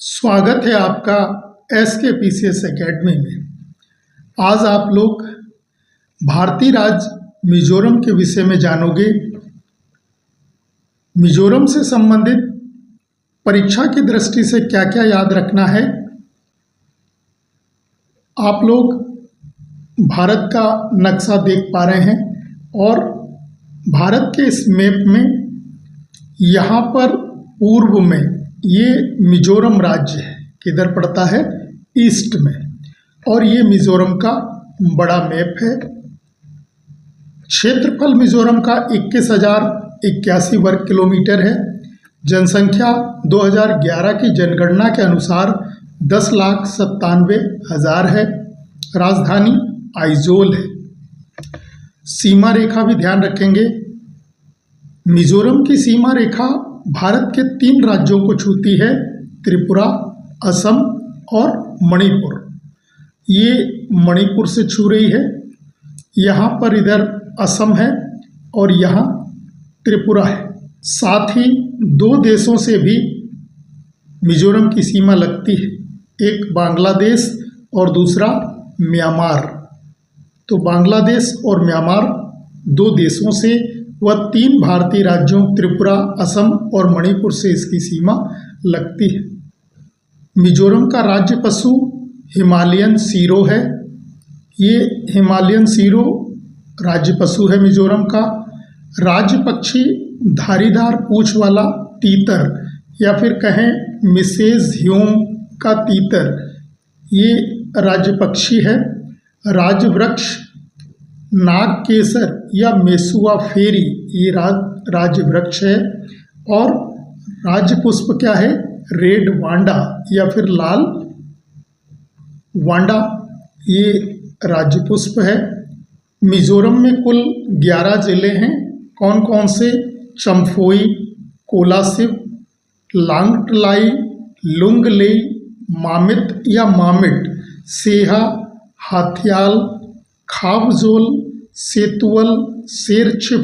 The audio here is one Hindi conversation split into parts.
स्वागत है आपका SKPCS एकेडमी में। आज आप लोग भारतीय राज्य मिजोरम के विषय में जानोगे। मिजोरम से संबंधित परीक्षा की दृष्टि से क्या क्या याद रखना है। आप लोग भारत का नक्शा देख पा रहे हैं और भारत के इस मैप में यहाँ पर पूर्व में ये मिजोरम राज्य है, किधर पड़ता है, ईस्ट में, और ये मिजोरम का बड़ा मैप है। क्षेत्रफल मिजोरम का 21,081 वर्ग किलोमीटर है। जनसंख्या 2011 की जनगणना के अनुसार 10,97,000 है। राजधानी आइजोल है। सीमा रेखा भी ध्यान रखेंगे। मिजोरम की सीमा रेखा भारत के 3 राज्यों को छूती है, त्रिपुरा, असम और मणिपुर। ये मणिपुर से छू रही है। यहाँ पर इधर असम है और यहाँ त्रिपुरा है। साथ ही 2 देशों से भी मिजोरम की सीमा लगती है, एक बांग्लादेश और दूसरा म्यांमार। तो बांग्लादेश और म्यांमार 2 देशों से व 3 भारतीय राज्यों त्रिपुरा, असम और मणिपुर से इसकी सीमा लगती है। मिजोरम का राज्य पशु हिमालयन सीरो है। ये हिमालयन सीरो राज्य पशु है मिजोरम का। राज्य पक्षी धारीदार पूंछ वाला तीतर या फिर कहें मिसेज ह्यूम का तीतर, ये राज्य पक्षी है। राज्य वृक्ष नाग केसर या मेसुआ फेरी, ये राज्य वृक्ष है। और राज्य पुष्प क्या है, रेड वांडा या फिर लाल वांडा, ये राज्य पुष्प है। मिजोरम में कुल 11 जिले हैं। कौन कौन से, चम्फोई, कोलासिब, लांगटलाई, लुंगलेई, मामित या मामिट, सेहा, हाथियाल, खाबजोल, सेतुवल, शेरछिप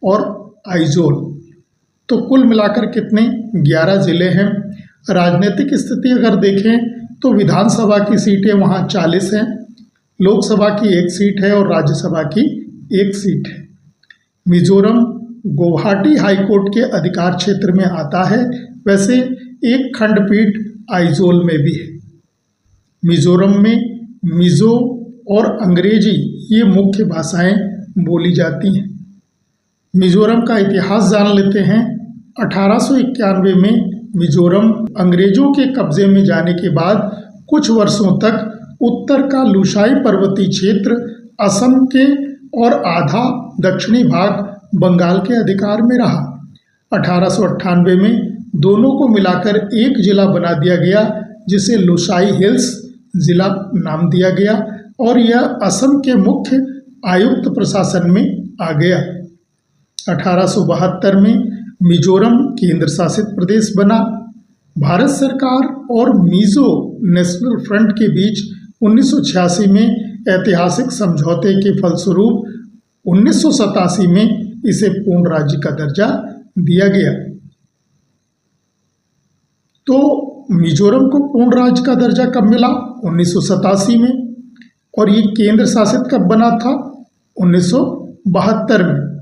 और आइजोल। तो कुल मिलाकर कितने, 11 जिले हैं। राजनीतिक स्थिति अगर देखें तो विधानसभा की सीटें वहाँ 40 हैं, लोकसभा की 1 सीट है और राज्यसभा की 1 सीट है। मिजोरम गुवाहाटी हाईकोर्ट के अधिकार क्षेत्र में आता है। वैसे एक खंडपीठ आइजोल में भी है। मिजोरम में मिजो और अंग्रेजी ये मुख्य भाषाएं बोली जाती हैं। मिजोरम का इतिहास जान लेते हैं। 1891 में मिजोरम अंग्रेजों के कब्जे में जाने के बाद कुछ वर्षों तक उत्तर का लुसाई पर्वतीय क्षेत्र, असम के और आधा दक्षिणी भाग बंगाल के अधिकार में रहा। 1898 में दोनों को मिलाकर एक जिला बना दिया गया, जिसे लुसाई हिल्स जिला नाम दिया गया और यह असम के मुख्य आयुक्त प्रशासन में आ गया। 1872 में मिजोरम केंद्र शासित प्रदेश बना। भारत सरकार और मिजो नेशनल फ्रंट के बीच 1986 में ऐतिहासिक समझौते के फलस्वरूप 1987 में इसे पूर्ण राज्य का दर्जा दिया गया। तो मिजोरम को पूर्ण राज्य का दर्जा कब मिला, 1987 में। और ये केंद्र शासित कब बना था, 1972 में।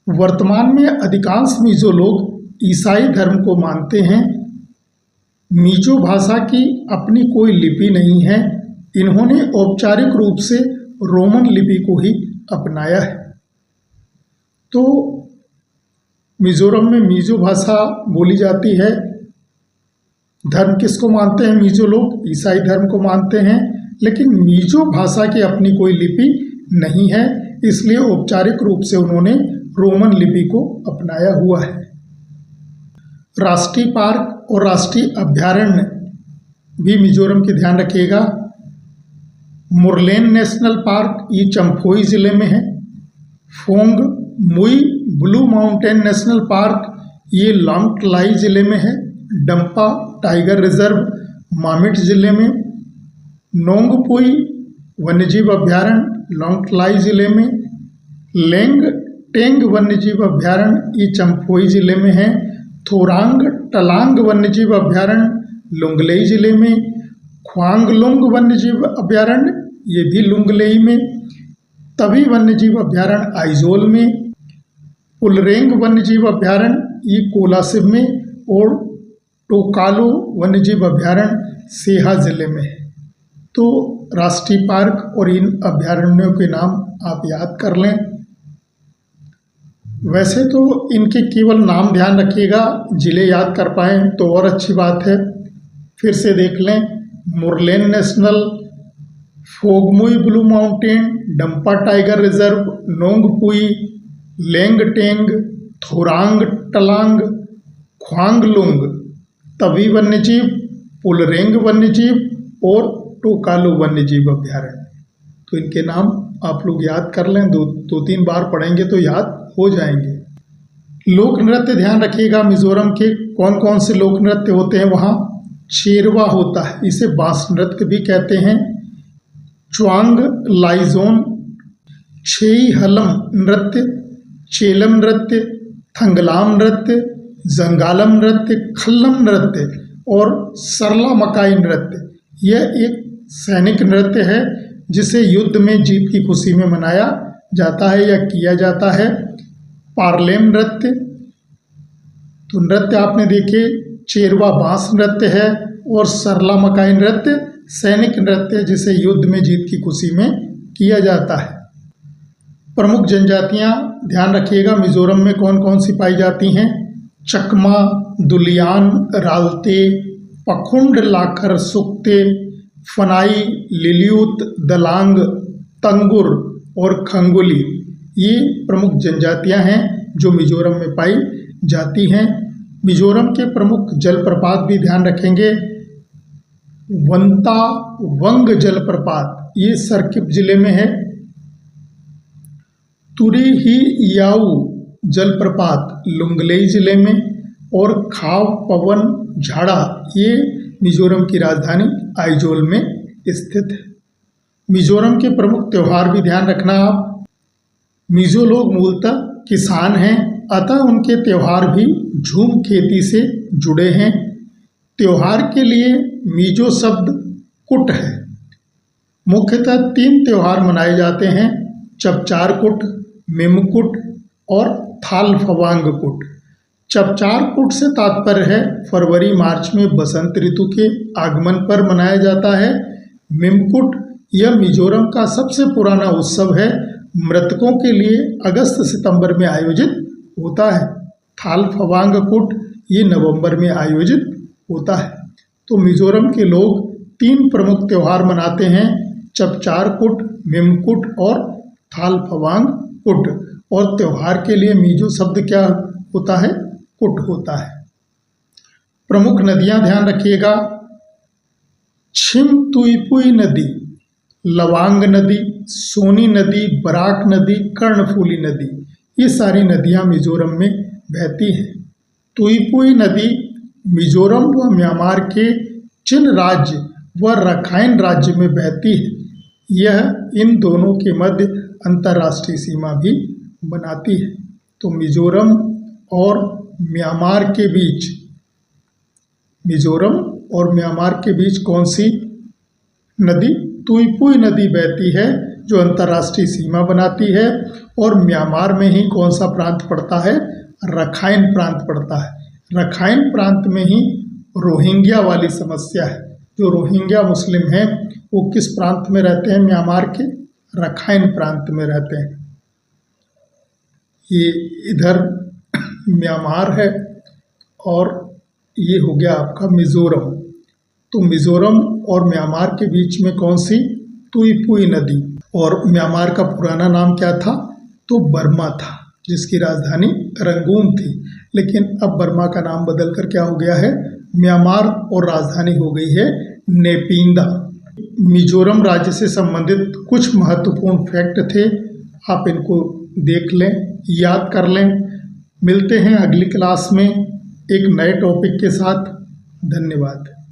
वर्तमान में अधिकांश मिजो लोग ईसाई धर्म को मानते हैं। मिजो भाषा की अपनी कोई लिपि नहीं है। इन्होंने औपचारिक रूप से रोमन लिपि को ही अपनाया है। तो मिजोरम में मिजो भाषा बोली जाती है। धर्म किसको मानते हैं मिजो लोग, ईसाई धर्म को मानते हैं। लेकिन मिजो भाषा की अपनी कोई लिपि नहीं है, इसलिए औपचारिक रूप से उन्होंने रोमन लिपि को अपनाया हुआ है। राष्ट्रीय पार्क और राष्ट्रीय अभयारण्य भी मिजोरम के ध्यान रखिएगा। मुरलेन नेशनल पार्क ये चम्फोई जिले में है। फोंग मुई ब्लू माउंटेन नेशनल पार्क ये लांगटलाई जिले में है। डंपा टाइगर रिजर्व मामिट जिले में। नोंगपुई वन्यजीव अभयारण्य लांगटलाई जिले में। लेंग टेंग वन्यजीव अभयारण्य ये चम्फोई जिले में है। थोरांग टलांग वन्यजीव अभयारण्य लुंगलेई जिले में, ख्वांगलुंग वन्यजीव अभयारण्य ये भी लुंगलेई में, तवी वन्यजीव अभयारण्य आइजोल में, उलरेंग वन्यजीव अभयारण्य ये कोलासिब में और टोकालो वन्यजीव अभयारण्य सेहा जिले में है। तो राष्ट्रीय पार्क और इन अभयारण्यों के नाम आप याद कर लें। वैसे तो इनके केवल नाम ध्यान रखिएगा, जिले याद कर पाएँ तो और अच्छी बात है। फिर से देख लें, Murlen national, Phawngpui blue mountain, Dampa tiger reserve, Ngengpui, Lengteng, Thorang Tlang, Khawnglung, Tawi वन्यजीव, पुलरेंग वन्यजीव और टोकालो वन्यजीव अभयारण्य। तो इनके नाम आप लोग याद कर लें, दो तीन बार पढ़ेंगे तो याद हो जाएंगे। लोक नृत्य ध्यान रखिएगा, मिजोरम के कौन कौन से लोक नृत्य होते हैं वहाँ। शेरवा होता है, इसे बांस नृत्य भी कहते हैं। च्वांग लाइजोन, छेई हलम नृत्य, चेलम नृत्य, थंगलाम नृत्य, जंगालम नृत्य, खल्लम नृत्य और सरला मकाई नृत्य। यह एक सैनिक नृत्य है जिसे युद्ध में जीत की खुशी में मनाया जाता है या किया जाता है। पार्लेम नृत्य, तो नृत्य आपने देखे, चेरवा बांस नृत्य है और सरला मकाई नृत्य सैनिक नृत्य जिसे युद्ध में जीत की खुशी में किया जाता है। प्रमुख जनजातियां ध्यान रखिएगा, मिजोरम में कौन कौन सी पाई जाती हैं। चकमा, दुलियान, रालते, पखुंड, लाखर, सुक्ते, फनाई, लिलियूत, दलांग, तंगुर और खंगुली ये प्रमुख जनजातियां हैं जो मिजोरम में पाई जाती हैं। मिजोरम के प्रमुख जलप्रपात भी ध्यान रखेंगे। वंता वंग जलप्रपात ये सर्किप जिले में है। तुरी ही याऊ जलप्रपात लुंगलेई जिले में और खाव पवन झाड़ा ये मिजोरम की राजधानी आइजोल में स्थित है। मिजोरम के प्रमुख त्यौहार भी ध्यान रखना आप। मिजो लोग मूलतः किसान हैं, अतः उनके त्यौहार भी झूम खेती से जुड़े हैं। त्यौहार के लिए मिजो शब्द कुट है। मुख्यतः 3 त्यौहार मनाए जाते हैं, चपचार कुट, मिमकुट और थाल फवांग कुट। चपचार कुट से तात्पर्य है फरवरी मार्च में बसंत ऋतु के आगमन पर मनाया जाता है। मिमकुट यह मिजोरम का सबसे पुराना उत्सव है, मृतकों के लिए अगस्त सितंबर में आयोजित होता है। थाल फवांग कुट ये नवंबर में आयोजित होता है। तो मिजोरम के लोग 3 प्रमुख त्यौहार मनाते हैं, चपचार कुट, मिमकुट और थाल फवांग कुट। और त्यौहार के लिए मिजो शब्द क्या होता है, कुट होता है। प्रमुख नदियां ध्यान रखिएगा, छिमतुईपुई नदी, लवांग नदी, सोनी नदी, बराक नदी, कर्णफूली नदी ये सारी नदियां मिजोरम में बहती हैं। तुईपुई नदी मिजोरम व म्यांमार के चिन राज्य व रखाइन राज्य में बहती है। यह इन दोनों के मध्य अंतर्राष्ट्रीय सीमा भी बनाती है। तो मिजोरम और म्यांमार के बीच, मिजोरम और म्यांमार के बीच कौन सी नदी, तुईपुई नदी बहती है जो अंतर्राष्ट्रीय सीमा बनाती है। और म्यांमार में ही कौन सा प्रांत पड़ता है, रखाइन प्रांत पड़ता है। रखाइन प्रांत में ही रोहिंग्या वाली समस्या है। जो रोहिंग्या मुस्लिम हैं वो किस प्रांत में रहते हैं, म्यांमार के रखाइन प्रांत में रहते हैं। ये इधर म्यांमार है और ये हो गया आपका मिजोरम। तो मिजोरम और म्यांमार के बीच में कौन सी, तुईपुई नदी। और म्यांमार का पुराना नाम क्या था, तो बर्मा था, जिसकी राजधानी रंगून थी। लेकिन अब बर्मा का नाम बदलकर क्या हो गया है, म्यांमार, और राजधानी हो गई है नेपिंदा। मिजोरम राज्य से संबंधित कुछ महत्वपूर्ण फैक्ट थे, आप इनको देख लें, याद कर लें। मिलते हैं अगली क्लास में एक नए टॉपिक के साथ। धन्यवाद।